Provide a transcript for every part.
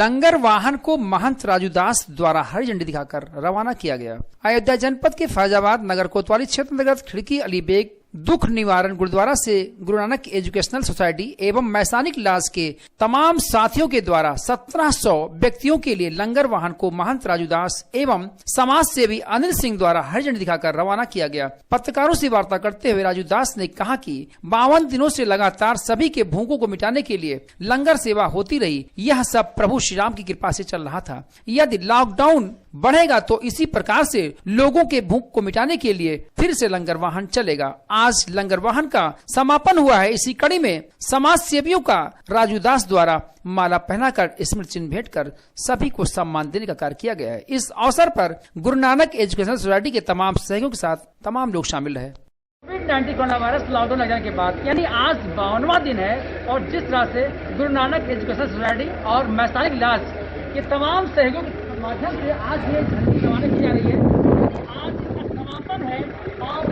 लंगर वाहन को महंत राजू दास द्वारा हरी झंडी दिखाकर रवाना किया गया। अयोध्या जनपद के फैजाबाद नगर कोतवाली क्षेत्र अंतर्गत खिड़की अली बेग दुख निवारण गुरुद्वारा से गुरु नानक एजुकेशनल सोसाइटी एवं मैसानिक लाज के तमाम साथियों के द्वारा 1700 व्यक्तियों के लिए लंगर वाहन को महंत राजू दास एवं समाज सेवी अनिल सिंह द्वारा हरी झंडी दिखाकर रवाना किया गया। पत्रकारों से वार्ता करते हुए राजू दास ने कहा कि 52 दिनों से लगातार सभी के भूखों को मिटाने के लिए लंगर सेवा होती रही। यह सब प्रभु श्री राम की कृपा से चल रहा था। यदि लॉकडाउन बढ़ेगा तो इसी प्रकार से लोगों के भूख को मिटाने के लिए फिर से लंगर वाहन चलेगा। आज लंगर वाहन का समापन हुआ है। इसी कड़ी में समाज सेवियों का राजू दास द्वारा माला पहनाकर स्मृति चिन्ह भेंट कर सभी को सम्मान देने का कार्य किया गया है। इस अवसर पर गुरु नानक एजुकेशनल सोसाइटी के तमाम सहयोगियों के साथ तमाम लोग शामिल रहे। कोविड-19 कोरोना वायरस लॉकडाउन लग जाने के बाद यानी आज 52वां दिन है और जिस तरह से गुरु नानक एजुकेशनल सोसाइटी और मैसानिक लाज के तमाम सहयोगियों के माध्यम से आज ये झंडी रवाना की जा रही है। आज इसका समापन है और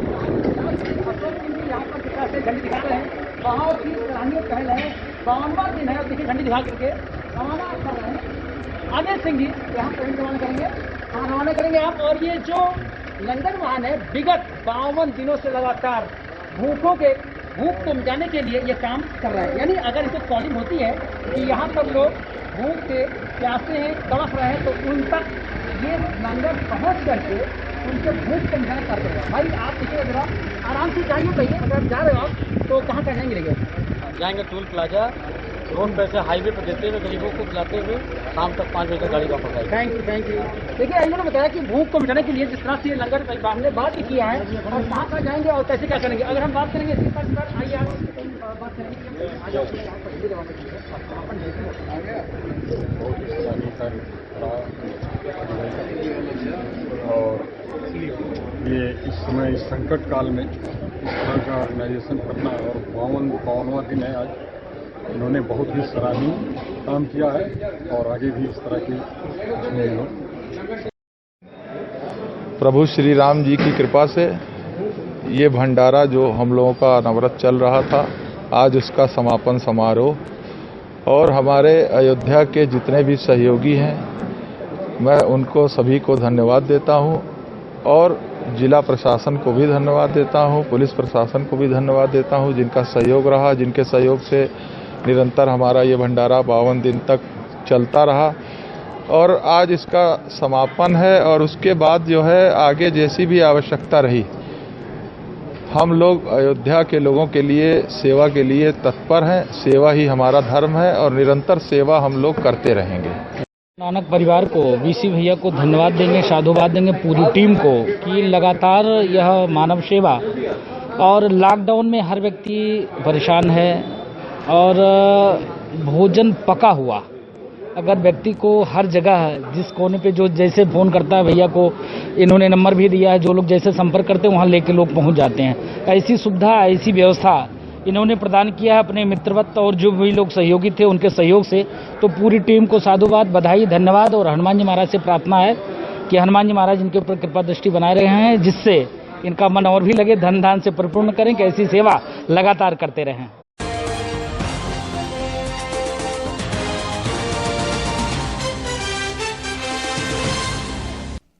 यहाँ पर जिस तरह से झंडी दिखा रहे हैं बहुत ही सराहनीय पहल है। 52वां दिन है और देखिए झंडी दिखा करके रवाना कर रहे हैं। अनिल सिंह जी यहाँ पर रवाना करेंगे। हाँ, रवाना करेंगे आप। और ये जो लंगर वाहन है विगत 52 दिनों से लगातार भूख को मिटाने के लिए ये काम कर रहा है। यानी अगर इसे कॉलिंग होती है कि यहाँ पर लोग भूख से प्यासे हैं, तड़प रहे हैं, तो उन तक ये लंगर पहुँच करके उनसे भूख को मिटाना कर देगा। भाई आप देखिए जरा आराम से जाइए। भैया अगर जा रहे हो आप तो कहाँ जाएंगे? जाएंगे टोल प्लाजा रोड पे से हाईवे पर देते हुए गरीबों को खिलाते हुए शाम तक 5 बजे तक गाड़ी वापस आएगी। Thank you. देखिए इन्होंने बताया कि भूख को मिटाने के लिए जिस तरह से लंगर परिवार ने बात किया है और कहाँ जाएंगे और कैसे क्या करेंगे। अगर हम बात करेंगे इसके पास आइए आप बात करेंगे। और ये इस समय इस संकट काल में इस तरह का ऑर्गेनाइजेशन करना और 52वां दिन है आज। इन्होंने बहुत ही सराहनीय काम किया है और आगे भी इस तरह की प्रभु श्री राम जी की कृपा से ये भंडारा जो हम लोगों का अनवरत चल रहा था, आज उसका समापन समारोह और हमारे अयोध्या के जितने भी सहयोगी हैं मैं उनको सभी को धन्यवाद देता हूं और जिला प्रशासन को भी धन्यवाद देता हूं, पुलिस प्रशासन को भी धन्यवाद देता हूं जिनका सहयोग रहा, जिनके सहयोग से निरंतर हमारा ये भंडारा 52 दिन तक चलता रहा और आज इसका समापन है। और उसके बाद जो है आगे जैसी भी आवश्यकता रही हम लोग अयोध्या के लोगों के लिए सेवा के लिए तत्पर हैं। सेवा ही हमारा धर्म है और निरंतर सेवा हम लोग करते रहेंगे। नानक परिवार को, वीसी भैया को धन्यवाद देंगे, साधुवाद देंगे पूरी टीम को कि लगातार यह मानव सेवा और लॉकडाउन में हर व्यक्ति परेशान है और भोजन पका हुआ अगर व्यक्ति को हर जगह जिस कोने पे जो जैसे फ़ोन करता है भैया को इन्होंने नंबर भी दिया है, जो लोग जैसे संपर्क करते हैं वहाँ लेके लोग पहुँच जाते हैं। ऐसी सुविधा ऐसी व्यवस्था इन्होंने प्रदान किया है अपने मित्रवत और जो भी लोग सहयोगी थे उनके सहयोग से। तो पूरी टीम को साधुवाद, बधाई, धन्यवाद और हनुमान जी महाराज से प्रार्थना है कि हनुमान जी महाराज इनके ऊपर कृपा दृष्टि बनाए रहे हैं जिससे इनका मन और भी लगे, धन धान से परिपूर्ण करें कि ऐसी सेवा लगातार करते रहें।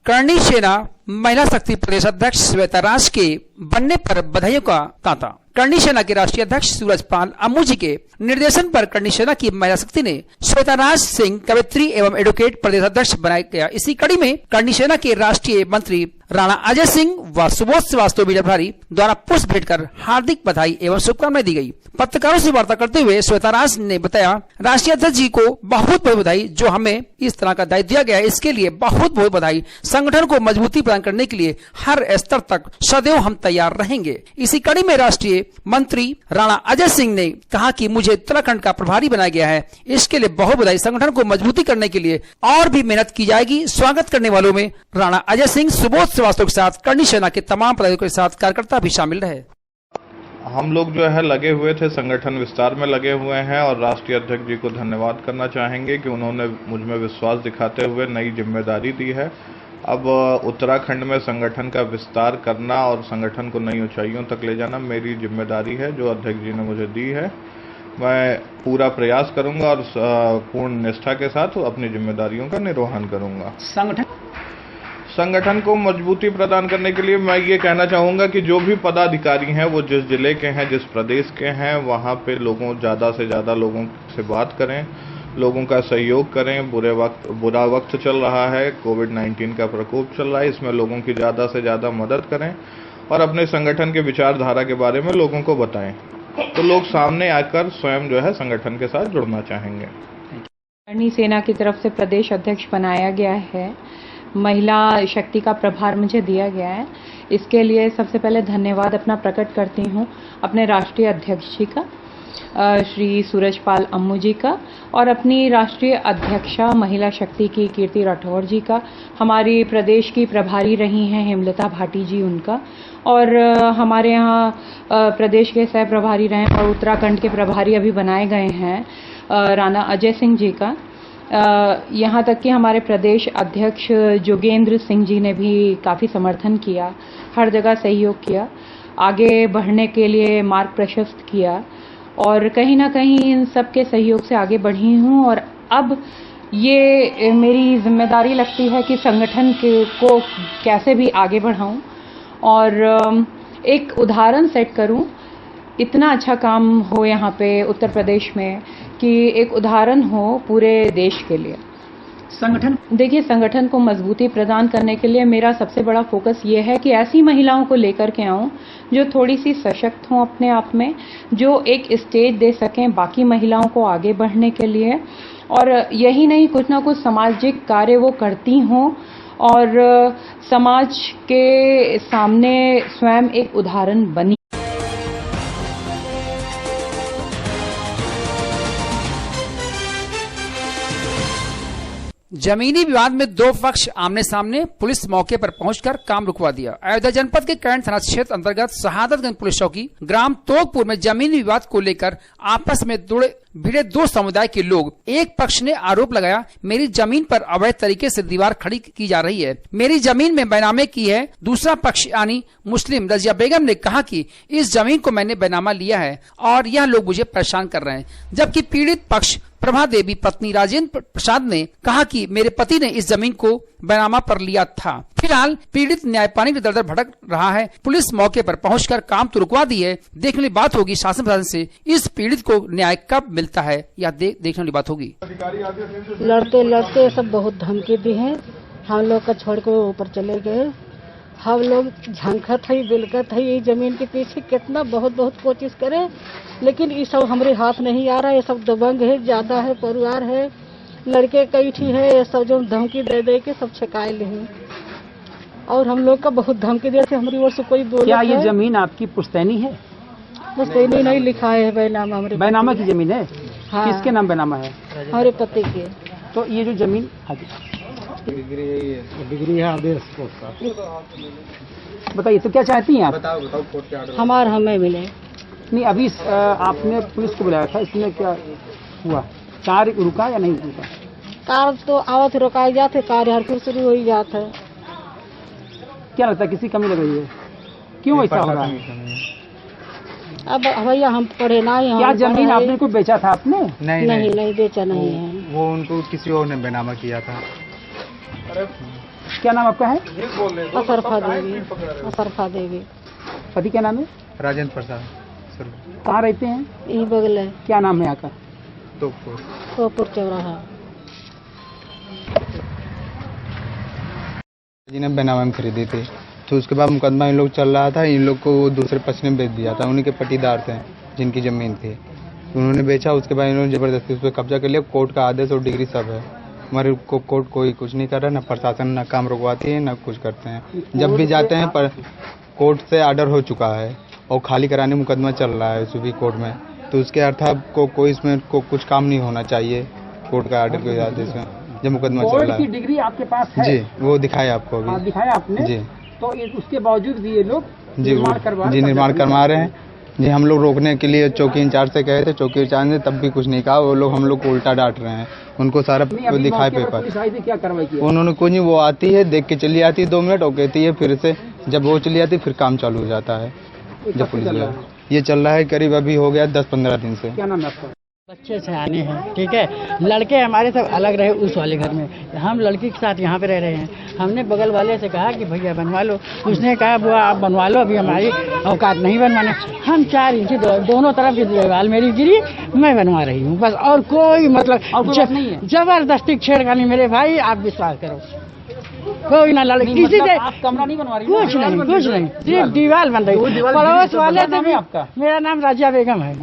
करणी सेना महिला शक्ति प्रदेश अध्यक्ष श्वेता राज के बनने पर बधाइयों का तांता। करणी सेना के राष्ट्रीय अध्यक्ष सूरजपाल अम्मू जी के निर्देशन पर करणी सेना की महिला शक्ति ने श्वेता राज सिंह कवित्री एवं एडवोकेट प्रदेश अध्यक्ष बनाया गया। इसी कड़ी में करणी सेना के राष्ट्रीय मंत्री राणा अजय सिंह व सुबोध श्रीवास्तव मीडिया प्रभारी द्वारा पुष्प भेंट कर हार्दिक बधाई एवं शुभकामनाएं दी गई। पत्रकारों से वार्ता करते हुए श्वेता राज ने बताया, राष्ट्रीय अध्यक्ष जी को बहुत बहुत बधाई, जो हमें इस तरह का दायित्व दिया गया है इसके लिए बहुत बहुत बधाई। संगठन को मजबूती प्रदान करने के लिए हर स्तर तक सदैव हम तैयार रहेंगे। इसी कड़ी में राष्ट्रीय मंत्री राणा अजय सिंह ने कहा कि मुझे उत्तराखंड का प्रभारी बनाया गया है, इसके लिए बहुत बधाई। संगठन को मजबूती करने के लिए और भी मेहनत की जाएगी। स्वागत करने वालों में राणा अजय सिंह, सुबोध श्रीवास्तव के साथ करणी सेना के तमाम पदाधिकारियों के साथ कार्यकर्ता भी शामिल रहे। हम लोग जो है लगे हुए थे, संगठन विस्तार में लगे हुए हैं और राष्ट्रीय अध्यक्ष जी को धन्यवाद करना चाहेंगे कि उन्होंने मुझ में विश्वास दिखाते हुए नई जिम्मेदारी दी है। अब उत्तराखंड में संगठन का विस्तार करना और संगठन को नई ऊंचाइयों तक ले जाना मेरी जिम्मेदारी है जो अध्यक्ष जी ने मुझे दी है। मैं पूरा प्रयास करूंगा और पूर्ण निष्ठा के साथ अपनी जिम्मेदारियों का निर्वहन करूंगा। संगठन को मजबूती प्रदान करने के लिए मैं ये कहना चाहूँगा कि जो भी पदाधिकारी हैं वो जिस जिले के हैं, जिस प्रदेश के हैं, वहाँ पे ज़्यादा से ज़्यादा लोगों से बात करें, लोगों का सहयोग करें। बुरा वक्त चल रहा है, कोविड-19 का प्रकोप चल रहा है, इसमें लोगों की ज़्यादा से ज़्यादा मदद करें और अपने संगठन के विचारधारा के बारे में लोगों को बताएं, तो लोग सामने आकर स्वयं जो है संगठन के साथ जुड़ना चाहेंगे। करणी सेना की तरफ से प्रदेश अध्यक्ष बनाया गया है, महिला शक्ति का प्रभार मुझे दिया गया है। इसके लिए सबसे पहले धन्यवाद अपना प्रकट करती हूँ अपने राष्ट्रीय अध्यक्ष जी का, श्री सूरजपाल अम्मू जी का, और अपनी राष्ट्रीय अध्यक्षा महिला शक्ति की कीर्ति राठौर जी का, हमारी प्रदेश की प्रभारी रही हैं हेमलता भाटी जी उनका, और हमारे यहाँ प्रदेश के सह प्रभारी रहे और उत्तराखंड के प्रभारी अभी बनाए गए हैं राणा अजय सिंह जी का। यहाँ तक कि हमारे प्रदेश अध्यक्ष जोगेंद्र सिंह जी ने भी काफ़ी समर्थन किया, हर जगह सहयोग किया, आगे बढ़ने के लिए मार्ग प्रशस्त किया, और कहीं ना कहीं इन सब के सहयोग से आगे बढ़ी हूँ। और अब ये मेरी जिम्मेदारी लगती है कि संगठन को कैसे भी आगे बढ़ाऊँ और एक उदाहरण सेट करूँ। इतना अच्छा काम हो यहाँ पे उत्तर प्रदेश में कि एक उदाहरण हो पूरे देश के लिए। संगठन को मजबूती प्रदान करने के लिए मेरा सबसे बड़ा फोकस ये है कि ऐसी महिलाओं को लेकर के आऊं जो थोड़ी सी सशक्त हों अपने आप में, जो एक स्टेज दे सकें बाकी महिलाओं को आगे बढ़ने के लिए, और यही नहीं कुछ ना कुछ सामाजिक कार्य वो करती हों और समाज के सामने स्वयं एक उदाहरण बनी। जमीनी विवाद में दो पक्ष आमने सामने, पुलिस मौके पर पहुंचकर काम रुकवा दिया। अयोध्या जनपद के कैंट थाना क्षेत्र अंतर्गत शहादतगंज पुलिस चौकी ग्राम तोकपुर में जमीनी विवाद को लेकर आपस में भिड़े दो समुदाय के लोग, एक पक्ष ने आरोप लगाया मेरी जमीन पर अवैध तरीके से दीवार खड़ी की जा रही है, मेरी जमीन में बैनामे की है। दूसरा पक्ष यानी मुस्लिम रजिया बेगम ने कहा कि इस जमीन को मैंने बैनामा लिया है और यह लोग मुझे परेशान कर रहे हैं। जबकि पीड़ित पक्ष प्रभा देवी पत्नी राजेंद्र प्रसाद ने कहा कि मेरे पति ने इस जमीन को बैनामा पर लिया था। फिलहाल पीड़ित न्याय पाने की दर भटक रहा है। पुलिस मौके पर पहुंचकर काम तो रुकवा दी है। देखने वाली बात होगी शासन प्रशासन से इस पीड़ित को न्याय कब मिलता है, या देखने वाली बात होगी। लड़ते सब बहुत धमकी दी है, हम लोग का छोड़ के ऊपर चले गए। हम लोग झंखत है, बिलकत है, ये जमीन के पीछे कितना बहुत कोशिश करे, लेकिन ये सब हमारे हाथ नहीं आ रहा है। ये सब दबंग है, ज्यादा है, परिवार है, लड़के कई ठी है, ये सब जो धमकी दे दे के सब छकाए ले हैं। और हम लोग का बहुत धमकी दे थे, हमारी ओर से कोई बोला। क्या ये जमीन आपकी पुश्तैनी है? पुश्तैनी नहीं लिखा है, बैनामा। हमारे बैनामा की जमीन है? हाँ। किसके नाम बैनामा है? हमारे पति के। तो ये जो जमीन डिग्री है आदेश बताइए, तो क्या चाहती हैं आप? बताओ हमारा हमें मिले नहीं। अभी आपने पुलिस को बुलाया था, इसमें क्या हुआ? कार रुका या नहीं रुका? कार तो आवत रुकाई जाते, कार हर फिर शुरू हो ही जाता है। क्या लगता है किसी कमी लग रही है? क्यों ऐसा हो रहा है? अब भैया हम पढ़े ना ही। क्या जमीन आपने को बेचा था आपने? नहीं बेचा नहीं है, वो उनको किसी और ने बैनामा किया था। क्या नाम आपका है? असरफा देवी। पति क्या नाम है? राजेंद्र प्रसाद। कहाँ रहते हैं? यही बगल है। क्या नाम है यहाँ का? तोकपुर चौराहा। जी ने बैनामा में खरीदी थी, तो उसके बाद मुकदमा इन लोग चल रहा था। इन लोग को दूसरे पक्ष ने बेच दिया था, उन्हीं के पट्टीदार थे जिनकी जमीन थी, उन्होंने बेचा। उसके बाद इन्होंने जबरदस्ती उस पर कब्जा कर लिया। कोर्ट का आदेश और डिग्री सब है, हमारे को कोर्ट कोई कुछ नहीं कर रहा, ना प्रशासन ना काम रुकवाती है ना कुछ करते हैं। जब भी जाते हैं पर कोर्ट से आर्डर हो चुका है और खाली कराने मुकदमा चल रहा है सुप्रीम कोर्ट में, तो उसके अर्थ आपको कोई इसमें कुछ काम नहीं होना चाहिए कोर्ट का आर्डर के आदेश में, जब मुकदमा चल रहा है। डिग्री आपके पास है? जी, वो दिखाया आपको अभी। दिखाया आपने? जी। तो उसके बावजूद भी ये लोग निर्माण करवा रहे हैं। जी, हम लोग रोकने के लिए चौकी इंचार्ज से कहे थे, चौकी इंचार्ज ने तब भी कुछ नहीं कहा। वो लोग हम लोग को उल्टा डांट रहे हैं, उनको सारा दिखाए पेपर। क्या कार्रवाई की? उन्होंने कुछ नहीं, वो आती है देख के चली आती है 2 मिनट और कहती है, फिर से जब वो चली आती है फिर काम चालू हो जाता है जब पुलिस ये चल रहा है करीब अभी हो गया 10-15 दिन से। क्या नाम है आपका? बच्चे से आने हैं, ठीक है। लड़के हमारे सब अलग रहे उस वाले घर में, हम लड़की के साथ यहाँ पे रह रहे हैं। हमने बगल वाले से कहा कि भैया बनवा लो, उसने कहा बुआ आप बनवा लो, अभी हमारी औकात नहीं बनवाने। हम 4 इंच दोनों तरफ की दीवार मेरी गिरी, मैं बनवा रही हूँ बस, और कोई मतलब नहीं है। जबरदस्ती छेड़खानी मेरे भाई, आप विश्वास करो कोई ना लड़की किसी से आप कमरा नहीं बनवा रही? कुछ नहीं, सिर्फ दीवार बन रही। पड़ोस वाले से भी। आपका? मेरा नाम राजिया बेगम है।